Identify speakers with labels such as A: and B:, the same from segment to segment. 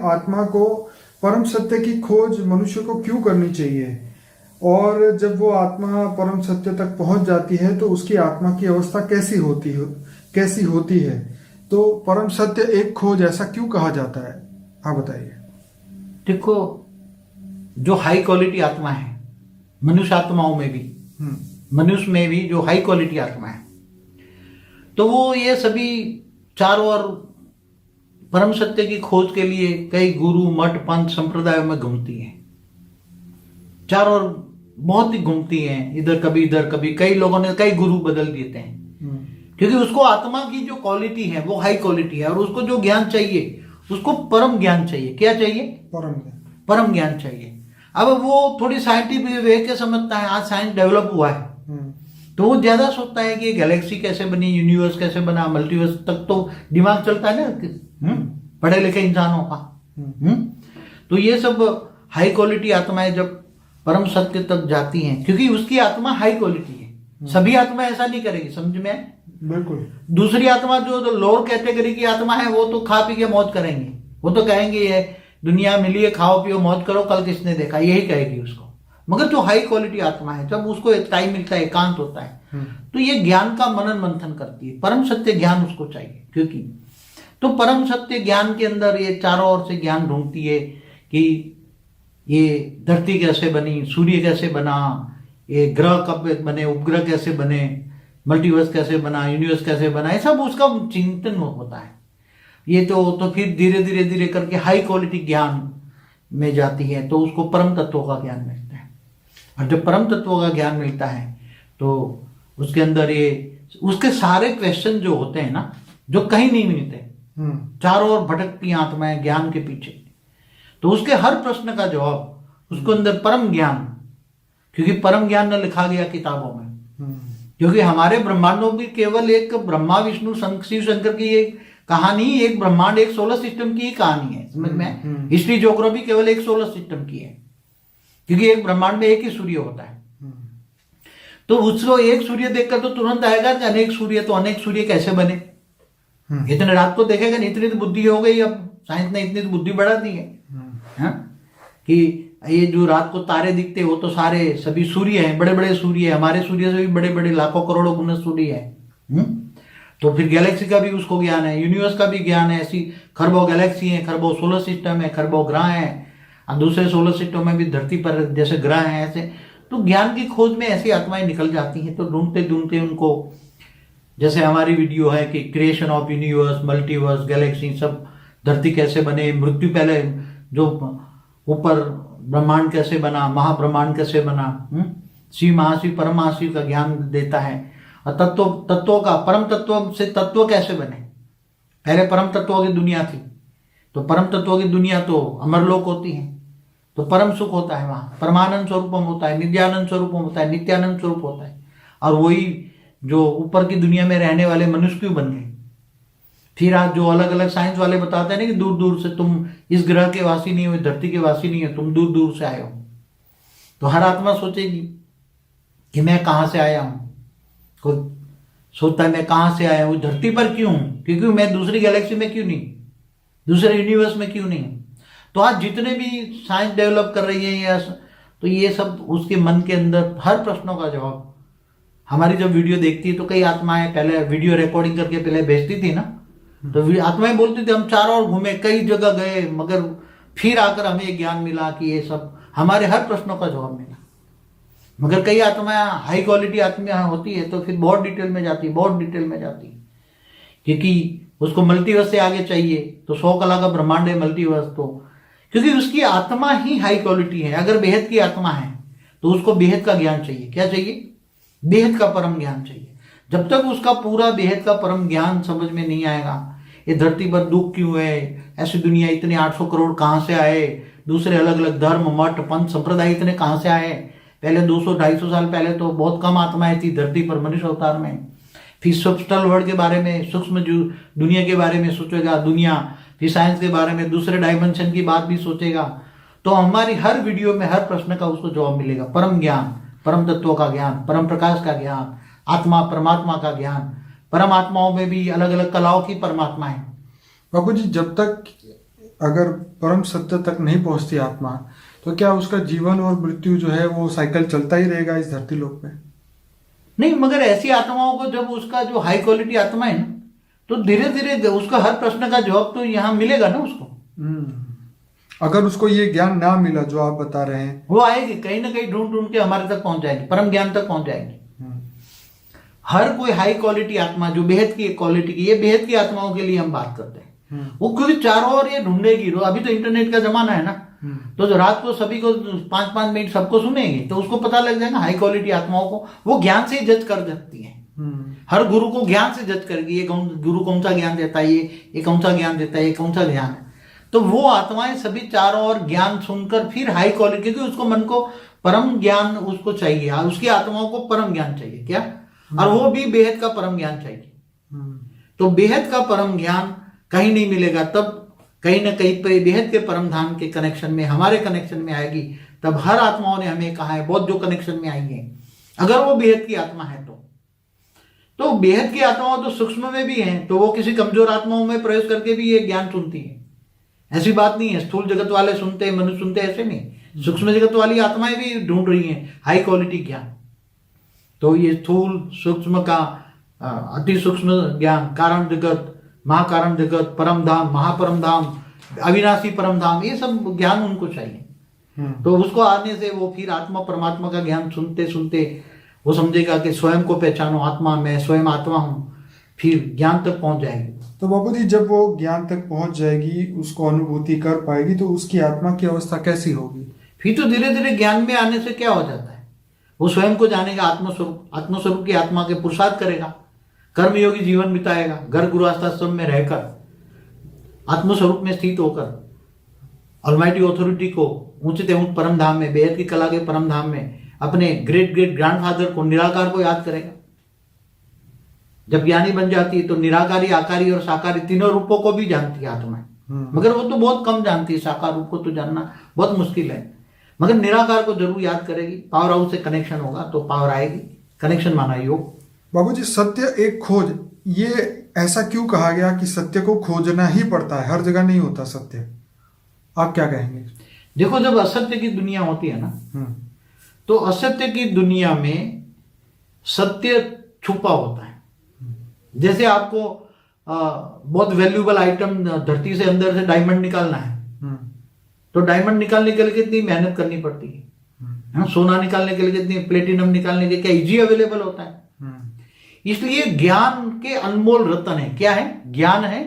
A: आत्मा को परम सत्य की खोज मनुष्य को क्यों करनी चाहिए, और जब वो आत्मा परम सत्य तक पहुंच जाती है तो उसकी आत्मा की अवस्था कैसी होती है। तो परम सत्य एक खोज ऐसा क्यों कहा जाता है, आप बताइए।
B: देखो, जो हाई क्वालिटी आत्मा है, मनुष्य आत्माओं में भी, मनुष्य में भी जो हाई क्वालिटी आत्मा है, तो वो ये सभी चारों ओर परम सत्य की खोज के लिए कई गुरु मठ पंथ संप्रदायों में घूमती हैं, चारों ओर बहुत ही घूमती हैं, इधर कभी कई लोगों ने कई गुरु बदल देते हैं, क्योंकि उसको आत्मा की जो क्वालिटी है वो हाई क्वालिटी है, और उसको जो ज्ञान चाहिए उसको परम ज्ञान चाहिए। क्या चाहिए? परम ज्ञान चाहिए। अब वो थोड़ी साइंटिफिक वे के समझता है, आज साइंस डेवलप हुआ है, तो वो ज्यादा सोचता है कि गैलेक्सी कैसे बनी, यूनिवर्स कैसे बना, मल्टीवर्स तक तो दिमाग चलता है ना पढ़े लिखे इंसानों का। तो ये सब हाई क्वालिटी आत्माएं जब परम सत्य तक जाती हैं, क्योंकि उसकी आत्मा हाई क्वालिटी है, सभी आत्मा ऐसा नहीं करेगी, समझ में?
A: बिल्कुल। दूसरी
B: दूसरी आत्मा जो लोअर कैटेगरी की आत्मा है वो तो खा पी के मौज करेंगे, वो तो कहेंगे ये दुनिया मिली है, खाओ पियो मौज करो, कल किसने देखा, यही कहेगी उसको। मगर जो हाई क्वालिटी आत्मा है, जब उसको एक टाइम मिलता है, एकांत होता है, तो ये ज्ञान का मनन मंथन करती है, परम सत्य ज्ञान उसको चाहिए। क्योंकि तो परम सत्य ज्ञान के अंदर ये चारों ओर से ज्ञान ढूंढती है कि ये धरती कैसे बनी, सूर्य कैसे बना, ये ग्रह कब बने, उपग्रह कैसे बने, मल्टीवर्स कैसे बना, यूनिवर्स कैसे बना, ये सब उसका चिंतन होता है। ये तो फिर धीरे धीरे करके हाई क्वालिटी ज्ञान में जाती है, तो उसको परम तत्वों का ज्ञान मिलता है। और जब परम तत्वों का ज्ञान मिलता है तो उसके अंदर ये उसके सारे क्वेश्चन जो होते हैं ना, जो कहीं नहीं मिलते, चारों ओर भटकती आत्माएं ज्ञान के पीछे, तो उसके हर प्रश्न का जवाब उसको अंदर परम ज्ञान, क्योंकि परम ज्ञान न लिखा गया किताबों में, क्योंकि हमारे ब्रह्मांडों भी केवल एक ब्रह्मा विष्णु शिव शंकर की एक कहानी, एक ब्रह्मांड एक सोलर सिस्टम की ही कहानी है, समझ में? हिस्ट्री ज्योग्राफी केवल एक सोलर सिस्टम की है, क्योंकि एक ब्रह्मांड में एक ही सूर्य होता है। तो उसको एक सूर्य देखकर तो तुरंत आएगा कि अनेक सूर्य, तो अनेक सूर्य कैसे बने? इतने रात को देखेगा नहीं, इतनी तो बुद्धि हो गई, अब साइंस ने इतनी तो बुद्धि बढ़ा दी है, कि ये जो रात को तारे दिखते हो तो सारे सभी सूर्य हैं, बड़े बड़े सूर्य है, हमारे सूर्य से भी बड़े बड़े लाखों करोड़ों गुना सूर्य है। तो फिर गैलेक्सी का भी उसको ज्ञान है, यूनिवर्स का भी ज्ञान है, ऐसी खरबों गैलेक्सी है, खरबों सोलर सिस्टम है, खरबों ग्रह है, और दूसरे सोलर सिस्टम में भी धरती पर जैसे ग्रह हैं ऐसे। तो ज्ञान की खोज में ऐसी आत्माएं निकल जाती हैं, तो ढूंढते ढूंढते उनको, जैसे हमारी वीडियो है कि creation of universe, multiverse, Galaxy, सब धरती कैसे बने, मृत्यु पहले जो ऊपर ब्रह्मांड कैसे बना, महाब्रह्मांड कैसे बना, शिव महाशिव परम महाशिव का ज्ञान देता है। और तत्वों का, परम तत्व से तत्व कैसे बने, पहले परम तत्वों की दुनिया थी, तो परम तत्वों की दुनिया तो अमरलोक होती है, तो परम सुख होता है वहां, परमानंद स्वरूपम होता है, नित्यानंद स्वरूपम होता है, नित्यानंद स्वरूप होता है। और वही जो ऊपर की दुनिया में रहने वाले मनुष्य क्यों बन गए? फिर आज जो अलग अलग साइंस वाले बताते हैं ना कि दूर दूर से तुम इस ग्रह के वासी नहीं हो, धरती के वासी नहीं हो, तुम दूर दूर से आए हो। तो हर आत्मा सोचेगी कि मैं कहां से आया हूं, कोई सोचता है मैं कहां से आया हूं, धरती पर क्यों हूं, क्योंकि मैं दूसरी गैलेक्सी में क्यों नहीं, दूसरे यूनिवर्स में क्यों नहीं। तो आज जितने भी साइंस डेवलप कर रही है या तो ये सब उसके मन के अंदर हर प्रश्नों का जवाब। हमारी जब वीडियो देखती है तो कई आत्माएं पहले वीडियो रिकॉर्डिंग करके पहले भेजती थी ना, तो आत्माएं बोलती थी हम चारों ओर घूमे, कई जगह गए, मगर फिर आकर हमें ज्ञान मिला कि ये सब हमारे हर प्रश्नों का जवाब मिला। मगर कई आत्माएं हाई क्वालिटी आत्माएं होती है तो फिर बहुत डिटेल में जाती, क्योंकि उसको मल्टीवर्स से आगे चाहिए, तो 100 कला का ब्रह्मांड है मल्टीवर्स, तो क्योंकि उसकी आत्मा ही हाई क्वालिटी है। अगर बेहद की आत्मा है तो उसको बेहद का ज्ञान चाहिए। क्या चाहिए? बेहद का परम ज्ञान चाहिए। जब तक उसका पूरा बेहद का परम ज्ञान समझ में नहीं आएगा, ये धरती पर दुख क्यों है, ऐसी दुनिया इतने 800 करोड़ कहां से आए, दूसरे अलग अलग धर्म मठ पंथ संप्रदाय इतने कहां से आए, पहले 200-250 साल पहले तो बहुत कम आत्माएं थी धरती पर मनुष्य अवतार में। फिर सब्स्टल वर्ल्ड के बारे में, सूक्ष्म दुनिया के बारे में सोचेगा दुनिया, फिर साइंस के बारे में, दूसरे डायमेंशन की बात भी सोचेगा। तो हमारी हर वीडियो में हर प्रश्न का उसको जवाब मिलेगा। परम ज्ञान, परम तत्वों का ज्ञान, परम प्रकाश का ज्ञान, आत्मा परमात्मा का ज्ञान। परमात्माओं में भी अलग अलग कलाओं की परमात्मा है।
A: बाबू जी, जब तक अगर परम सत्य तक नहीं पहुंचती आत्मा, तो क्या उसका जीवन और मृत्यु जो है वो साइकिल चलता ही रहेगा इस धरती लोक पे?
B: नहीं, मगर ऐसी आत्माओं को जब उसका जो हाई क्वालिटी आत्मा है ना, तो धीरे धीरे उसका हर प्रश्न का जवाब तो यहाँ मिलेगा ना उसको।
A: अगर उसको ये ज्ञान ना मिला जो आप बता रहे हैं,
B: वो आएगी कहीं ना कहीं ढूंढ ढूंढ के हमारे तक पहुंच जाएगी, परम ज्ञान तक पहुंच जाएगी। हर कोई हाई क्वालिटी आत्मा जो बेहद की क्वालिटी की, ये बेहद की आत्माओं के लिए हम बात करते हैं, वो क्योंकि चारों ओर ये ढूंढेगी। अभी तो इंटरनेट का जमाना है ना, तो जो रात को सभी को 5-5 मिनट सबको सुनेंगे तो उसको पता लग जाएगा हाई क्वालिटी आत्माओं को। वो ज्ञान से ही जज कर सकती है, हर गुरु को ज्ञान से जज करेगी, ये गुरु कौन सा ज्ञान देता है, ये कौन सा ज्ञान देता है, ये कौन सा ज्ञान है। तो वो आत्माएं सभी चारों ओर ज्ञान सुनकर फिर हाई क्वालिटी, क्योंकि उसको मन को परम ज्ञान उसको चाहिए, उसकी आत्माओं को परम ज्ञान चाहिए क्या, और वो भी बेहद का परम ज्ञान चाहिए। तो बेहद का परम ज्ञान कहीं नहीं मिलेगा, तब कहीं ना कहीं पे बेहद के परम धाम के कनेक्शन में, हमारे कनेक्शन में आएगी। तब हर आत्माओं ने हमें कहा है, बहुत जो कनेक्शन में आई है, अगर वो बेहद की आत्मा है तो बेहद की आत्माओं तो सूक्ष्म में भी हैं, तो वो किसी कमजोर आत्माओं में प्रवेश करके भी ये ज्ञान सुनती है। ऐसी बात नहीं है स्थूल जगत वाले सुनते हैं, मनुष्य सुनते हैं, ऐसे नहीं। सूक्ष्म जगत वाली आत्माएं भी ढूंढ रही हैं हाई क्वालिटी ज्ञान। तो ये स्थूल सूक्ष्म का अति सूक्ष्म ज्ञान, कारण जगत, महाकारण जगत, परम धाम, महापरम धाम, अविनाशी परम धाम, ये सब ज्ञान उनको चाहिए। तो उसको आने से वो फिर आत्मा परमात्मा का ज्ञान सुनते सुनते वो समझेगा कि स्वयं को पहचानो, आत्मा मैं स्वयं आत्मा हूं, फिर ज्ञान तक पहुंच जाएगी।
A: तो बाबू जी, जब वो ज्ञान तक पहुंच जाएगी, उसको अनुभूति कर पाएगी, तो उसकी आत्मा की अवस्था कैसी होगी?
B: फिर तो धीरे धीरे ज्ञान में आने से क्या हो जाता है, वो स्वयं को जानेगा, आत्मस्वरूप की आत्मा के पुरुषार्थ करेगा, कर्मयोगी जीवन बिताएगा, घर गृहस्थाश्रम में रहकर आत्मस्वरूप में स्थित होकर ऑलमाइटी ऑथोरिटी को ऊंचे से ऊंच परम धाम में, बेहद की कला के परम धाम में अपने ग्रेट ग्रेट ग्रैंडफादर को, निराकार को याद करेगा। जब ज्ञानी बन जाती है तो निराकारी, आकारी और साकारी तीनों रूपों को भी जानती है आत्मा, मगर वो तो बहुत कम जानती है, साकार रूप को तो जानना बहुत मुश्किल है, मगर निराकार को जरूर याद करेगी। पावर हाउस से कनेक्शन होगा तो पावर आएगी, कनेक्शन माना योग।
A: बाबूजी, सत्य एक खोज, ये ऐसा क्यों कहा गया कि सत्य को खोजना ही पड़ता है, हर जगह नहीं होता सत्य? आप क्या कहेंगे?
B: देखो, जब असत्य की दुनिया होती है ना, तो असत्य की दुनिया में सत्य छुपा होता है। जैसे आपको बहुत वैल्यूएबल आइटम धरती से अंदर से डायमंड निकालना है, तो डायमंड निकालने के लिए कितनी मेहनत करनी पड़ती है, सोना निकालने के लिए कितनी, प्लेटिनम निकालने के लिए क्या इजी अवेलेबल होता है? इसलिए ज्ञान के अनमोल रत्न है। क्या है? ज्ञान है।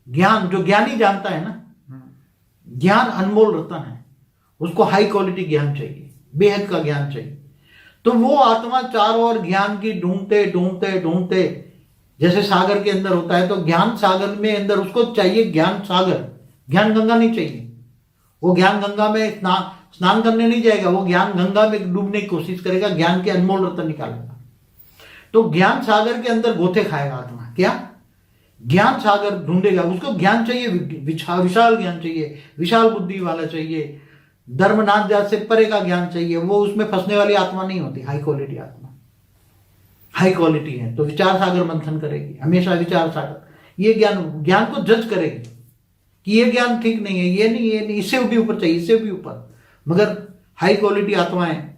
B: ज्ञान जो ज्ञानी जानता है ना, ज्ञान अनमोल रत्न है, उसको हाई क्वालिटी ज्ञान चाहिए, बेहद का ज्ञान चाहिए। तो वो आत्मा चारों ओर ज्ञान की ढूंढते ढूंढते ढूंढते, जैसे सागर के अंदर होता है, तो ज्ञान सागर में अंदर उसको चाहिए ज्ञान सागर, ज्ञान गंगा नहीं चाहिए। वो ज्ञान गंगा में स्नान करने नहीं जाएगा, वो ज्ञान गंगा में डूबने की कोशिश करेगा, ज्ञान के अनमोल रत्न निकालेगा। तो ज्ञान सागर के अंदर गोते खाएगा आत्मा। क्या? ज्ञान सागर ढूंढेगा, उसको ज्ञान चाहिए, विशाल ज्ञान चाहिए, विशाल बुद्धि वाला चाहिए, धर्मनाथ जात से परे का ज्ञान चाहिए। वो उसमें फंसने वाली आत्मा नहीं होती, हाई क्वालिटी आत्मा, हाई क्वालिटी है। तो विचार सागर मंथन करेगी, हमेशा विचार सागर, ये ज्ञान को जज करेगी कि ये ज्ञान ठीक नहीं है, ये नहीं, इससे भी ऊपर चाहिए, इससे भी ऊपर। मगर हाई क्वालिटी आत्माएं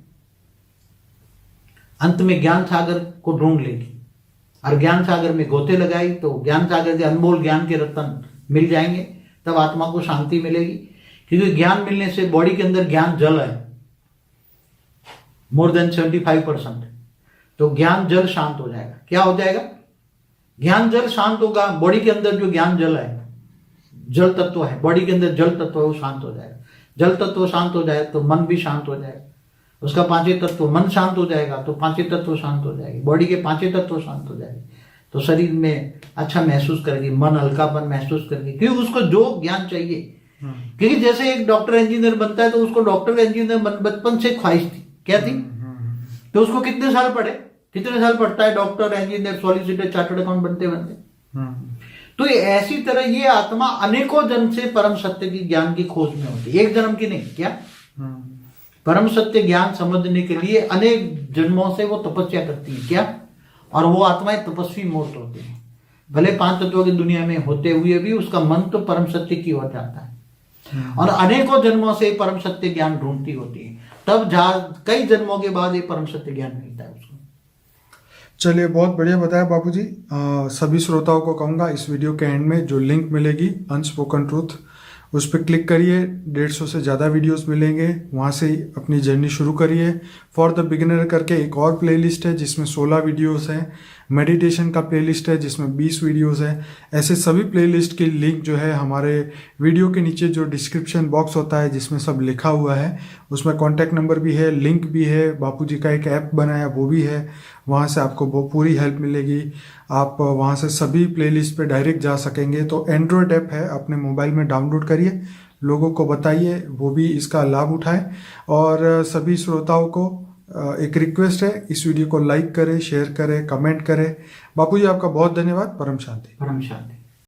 B: अंत में ज्ञान सागर को ढूंढ लेगी, और ज्ञान सागर में गोते लगाई तो ज्ञान सागर के अनमोल ज्ञान के रत्न मिल जाएंगे, तब आत्मा को शांति मिलेगी। क्योंकि ज्ञान मिलने से बॉडी के अंदर ज्ञान जल है, मोर देन 75%। तो ज्ञान जल शांत हो जाएगा। क्या हो जाएगा? ज्ञान जल शांत होगा, बॉडी के अंदर जो ज्ञान जल है, जल तत्व है, बॉडी के अंदर जल तत्व है, वो शांत हो जाएगा। जल तत्व शांत हो जाए तो मन भी शांत हो जाएगा, उसका पांचवें तत्व, मन शांत हो जाएगा तो पांचवें तत्व शांत हो जाएगी, बॉडी के पांचवें तत्व शांत हो जाएगी, तो शरीर में अच्छा महसूस करेगी, मन हल्कापन महसूस करेगी, क्योंकि उसको जो ज्ञान चाहिए। क्योंकि जैसे एक डॉक्टर इंजीनियर बनता है, तो उसको डॉक्टर इंजीनियर बचपन से ख्वाहिश थी। क्या थी? तो उसको कितने साल पढ़ता है doctor, engineer, solicitor, chartered account बनते बनते। तो ऐसी तरह ये आत्मा अनेकों जन्म से परम सत्य की ज्ञान की खोज में होती है, एक जन्म की नहीं। क्या? परम सत्य ज्ञान समझने के लिए अनेक जन्मों से वो तपस्या करती है। क्या? और वो आत्माएं तपस्वी मूर्त होती हैं। भले 5 तत्वों की दुनिया में होते हुए भी उसका मन तो परम सत्य की ओर जाता है और अनेकों जन्मों से परम सत्य ज्ञान ढूंढती होती है, तब कई जन्मों के बाद ये परम सत्य ज्ञान मिलता है उसको।
A: चलिए, बहुत बढ़िया बताया बापूजी। सभी श्रोताओं को कहूँगा इस वीडियो के एंड में जो लिंक मिलेगी अनस्पोकन ट्रूथ, उस पर क्लिक करिए। 150 से ज़्यादा वीडियोस मिलेंगे, वहाँ से ही अपनी जर्नी शुरू करिए। फॉर द बिगिनर करके एक और प्लेलिस्ट है जिसमें 16 वीडियोस हैं। मेडिटेशन का प्लेलिस्ट है जिसमें 20 वीडियोस है। ऐसे सभी प्लेलिस्ट की लिंक जो है हमारे वीडियो के नीचे जो डिस्क्रिप्शन बॉक्स होता है जिसमें सब लिखा हुआ है, उसमें कॉन्टैक्ट नंबर भी है, लिंक भी है, बापूजी का एक ऐप बनाया वो भी है, वहाँ से आपको वो पूरी हेल्प मिलेगी। आप वहाँ से सभी प्लेलिस्ट पे डायरेक्ट जा सकेंगे। तो एंड्रॉयड ऐप है, अपने मोबाइल में डाउनलोड करिए, लोगों को बताइए, वो भी इसका लाभ उठाएं। और सभी श्रोताओं को एक रिक्वेस्ट है, इस वीडियो को लाइक करें, शेयर करें, कमेंट करें। बापूजी आपका बहुत धन्यवाद। परम शांति।
B: परम शांति।